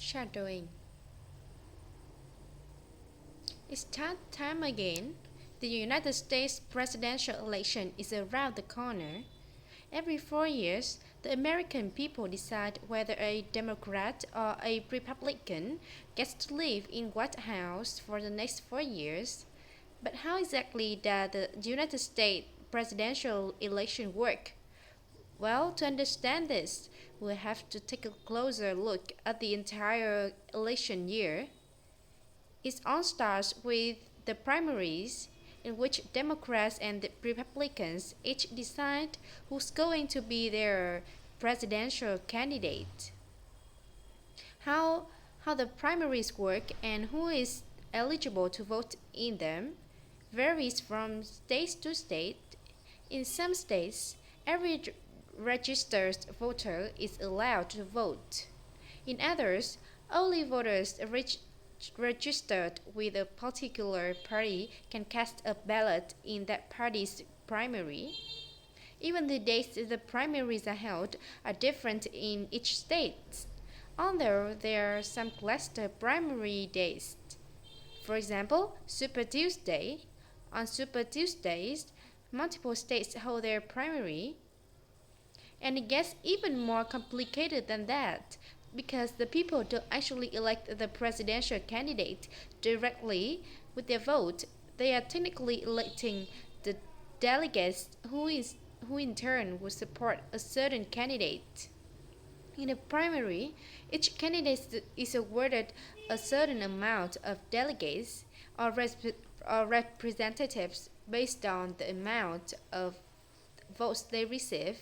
Shadowing. It's that time again. The United States presidential election is around the corner. Every 4 years, the American people decide whether a Democrat or a Republican gets to live in White House for the next 4 years. But how exactly does the United States presidential election work? Well, to understand this, we have to take a closer look at the entire election year. It all starts with the primaries, in which Democrats and the Republicans each decide who's going to be their presidential candidate. How, how the primaries work and who is eligible to vote in them varies from state to state. In some states, every registered voter is allowed to vote. In others, only voters registered with a particular party can cast a ballot in that party's primary. Even the dates the primaries are held are different in each state, although there are some cluster primary days. For example, Super Tuesday. On Super Tuesdays, multiple states hold their primary, and it gets even more complicated than that because the people don't actually elect the presidential candidate directly with their vote. They are technically electing the delegates who in turn will support a certain candidate. In a primary, each candidate is awarded a certain amount of delegates or representatives based on the amount of votes they receive.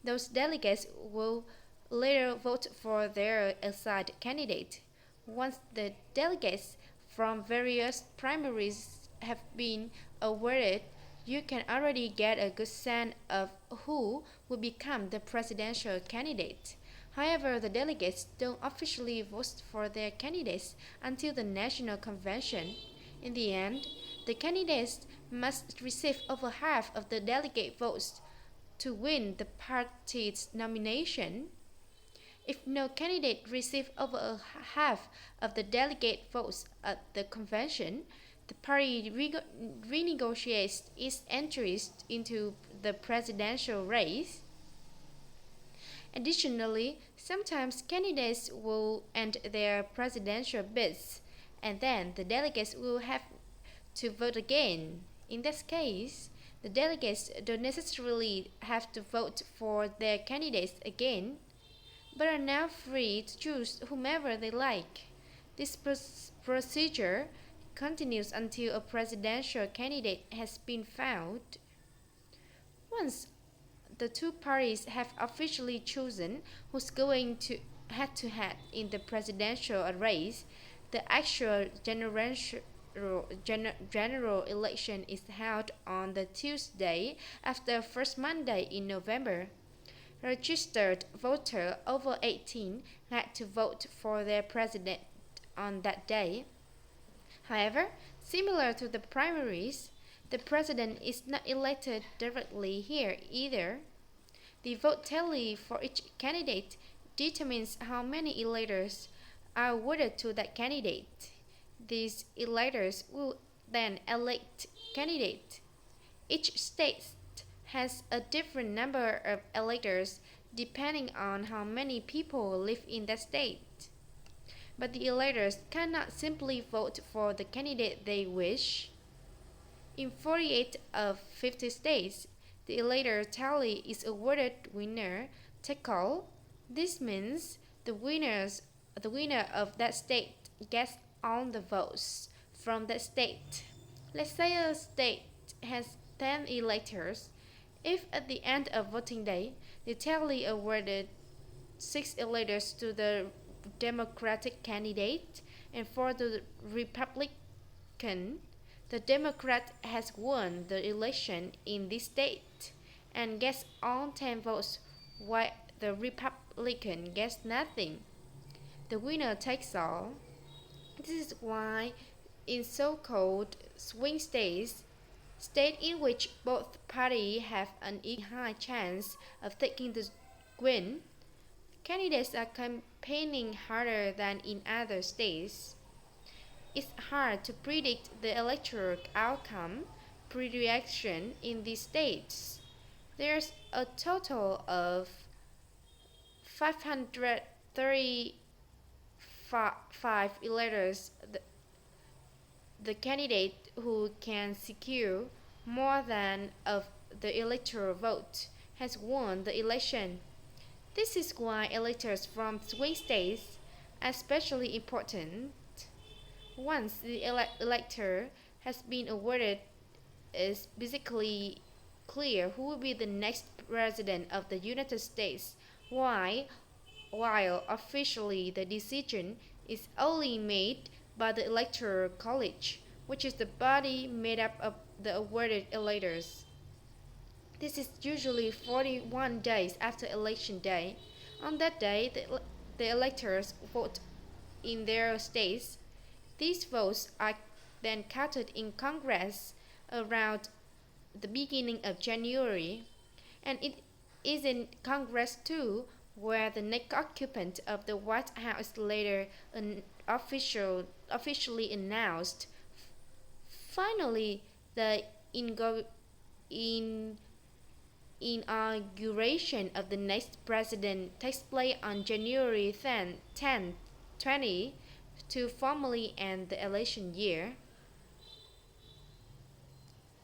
Those delegates will later vote for their assigned candidate. Once the delegates from various primaries have been awarded, you can already get a good sense of who will become the presidential candidate. However, the delegates don't officially vote for their candidates until the National Convention. In the end, the candidates must receive over half of the delegate votes to win the party's nomination. If no candidate receives over half of the delegate votes at the convention, the party renegotiates its entries into the presidential race. Additionally, sometimes candidates will end their presidential bids, and then the delegates will have to vote again. In this case, the delegates don't necessarily have to vote for their candidates again, but are now free to choose whomever they like. This procedure continues until a presidential candidate has been found. Once the two parties have officially chosen who's going to head in the presidential race, the actual general election is held on the Tuesday after first Monday in November. Registered voters over 18 had to vote for their president on that day. However, similar to the primaries, the president is not elected directly here either. The vote tally for each candidate determines how many electors are awarded to that candidate. These electors will then elect candidate. Each state has a different number of electors depending on how many people live in that state. But the electors cannot simply vote for the candidate they wish. In 48 of 50 states, the elector tally is awarded winner take all. This means the winner of that state gets all the votes from that state. Let's say a state has 10 electors. If at the end of voting day, the tally awarded 6 electors to the Democratic candidate and 4 to the Republican, the Democrat has won the election in this state and gets all 10 votes, while the Republican gets nothing. The winner takes all. This is why in so-called swing states, states in which both parties have an equally high chance of taking the win, Candidates are campaigning harder than in other states. It's hard to predict the electoral outcome pre-election in these states. There's a total of 535 electors. The candidate who can secure more than of the electoral vote has won the election. This is why electors from swing states are especially important. Once the elector has been awarded, it's basically clear who will be the next president of the United States. Why? While officially the decision is only made by the Electoral College, which is the body made up of the awarded electors. This is usually 41 days after election day. On that day, the electors vote in their states. These votes are then counted in Congress around the beginning of January, and it is in Congress too where the next occupant of the White House later officially announced. Finally, the in- inauguration of the next president takes place on January 10, 20 to formally end the election year.